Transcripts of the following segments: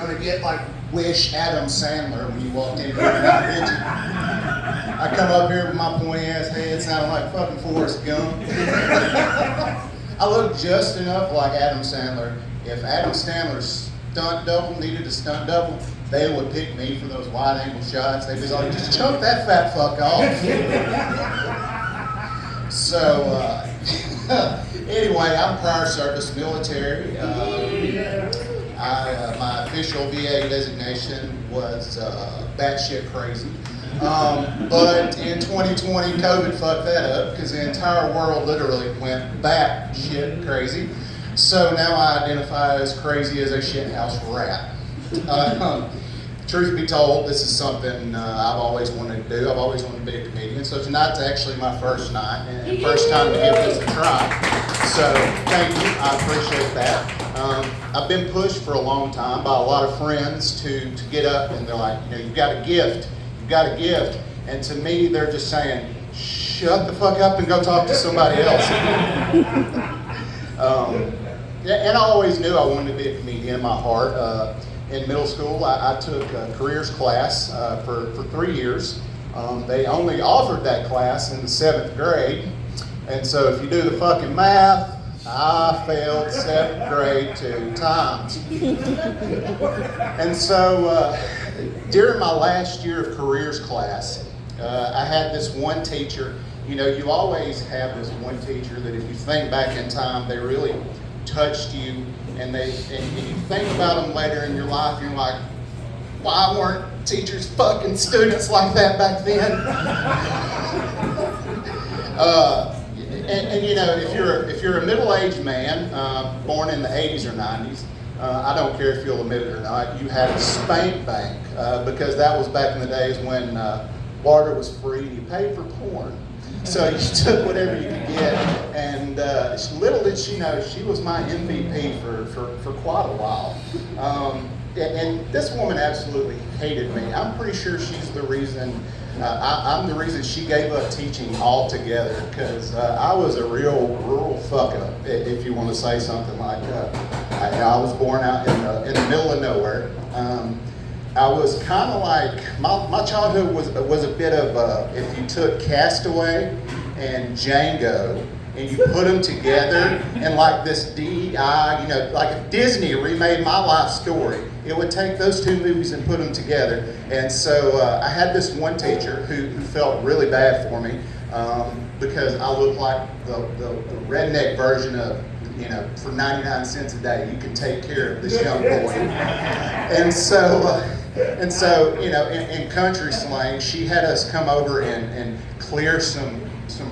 gonna get like Wish Adam Sandler when you walked in here tonight, did you? I come up here with my pointy ass head sounding like fucking Forrest Gump. I look just enough like Adam Sandler. If Adam Sandler's stunt double needed a stunt double, they would pick me for those wide angle shots. They'd be like, just choke that fat fuck off. So, anyway, I'm prior service military. My official VA designation was batshit crazy. But in 2020, COVID fucked that up because the entire world literally went batshit crazy. So now I identify as crazy as a shithouse rat. Truth be told, this is something I've always wanted to do. I've always wanted to be a comedian. So tonight's actually my first night and first time to give this a try. So thank you, I appreciate that. I've been pushed for a long time by a lot of friends to get up and they're like, you know, you've got a gift, you've got a gift. And to me, they're just saying, shut the fuck up and go talk to somebody else. And I always knew I wanted to be a comedian in my heart. In middle school, I took a careers class for 3 years. They only offered that class in the 7th grade. And so if you do the fucking math, I failed 7th grade 2 times. And so during my last year of careers class, I had this one teacher. You know, you always have this one teacher that if you think back in time, they really touched you, and you think about them later in your life, you're like, why weren't teachers fucking students like that back then? And you know, if you're a middle-aged man born in the 80s or 90s, I don't care if you'll admit it or not, you had a spank bank because that was back in the days when water was free and you paid for porn. So you took whatever you could get, and little did she know, she was my MVP for quite a while. And this woman absolutely hated me. I'm pretty sure she's the reason, I'm the reason she gave up teaching altogether, because I was a real rural fuck up, if you want to say something like that. I was born out in the middle of nowhere. I was kind of like, my childhood was a bit of, if you took Castaway and Django and you put them together and like this DEI, you know, like if Disney remade my life story, it would take those two movies and put them together. And so I had this one teacher who felt really bad for me because I looked like the redneck version of, you know, for 99 cents a day, you can take care of this young boy. And so, you know, in country slang, she had us come over and clear some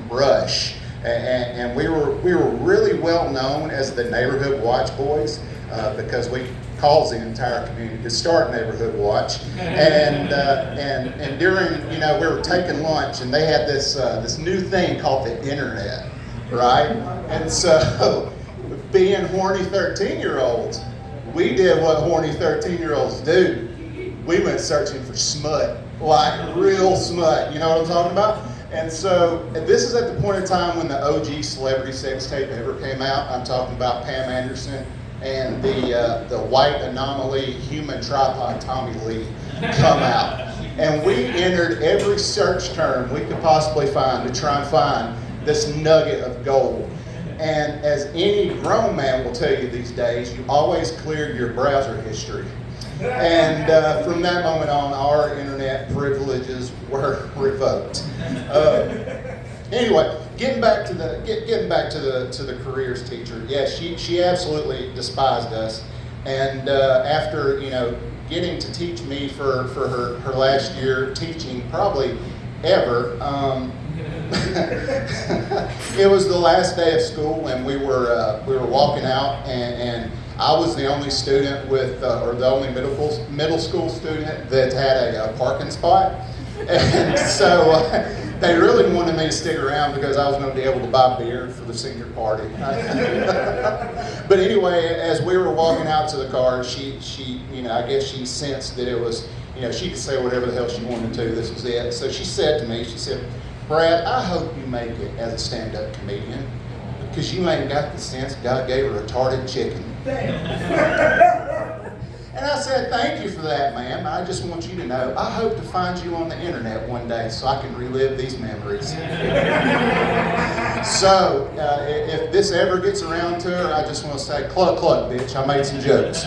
brush. And we were really well known as the neighborhood watch boys because we caused the entire community to start neighborhood watch. And during, you know, we were taking lunch and they had this new thing called the internet, right? And so, being horny 13-year-olds, we did what horny 13-year-olds do. We went searching for smut, like real smut, you know what I'm talking about? And so, this is at the point in time when the OG celebrity sex tape ever came out. I'm talking about Pam Anderson and the white anomaly human tripod Tommy Lee come out. And we entered every search term we could possibly find to try and find this nugget of gold. And as any grown man will tell you these days, you always clear your browser history. And from that moment on, our internet privileges were revoked. Anyway, getting back to the careers teacher. Yeah, she absolutely despised us. And after, you know, getting to teach me for her last year teaching probably ever. It was the last day of school, and we were walking out, and I was the only student with, or the only middle school student that had a parking spot, and so they really wanted me to stick around because I was going to be able to buy beer for the senior party. But anyway, as we were walking out to the car, she, you know, I guess she sensed that it was, you know, she could say whatever the hell she wanted to. This was it. So she said to me, she said, "Brad, I hope you make it as a stand-up comedian because you ain't got the sense God gave a retarded chicken." And And I said, thank you for that, ma'am. I just want you to know, I hope to find you on the internet one day so I can relive these memories. So, if this ever gets around to her, I just want to say, cluck, cluck, bitch. I made some jokes.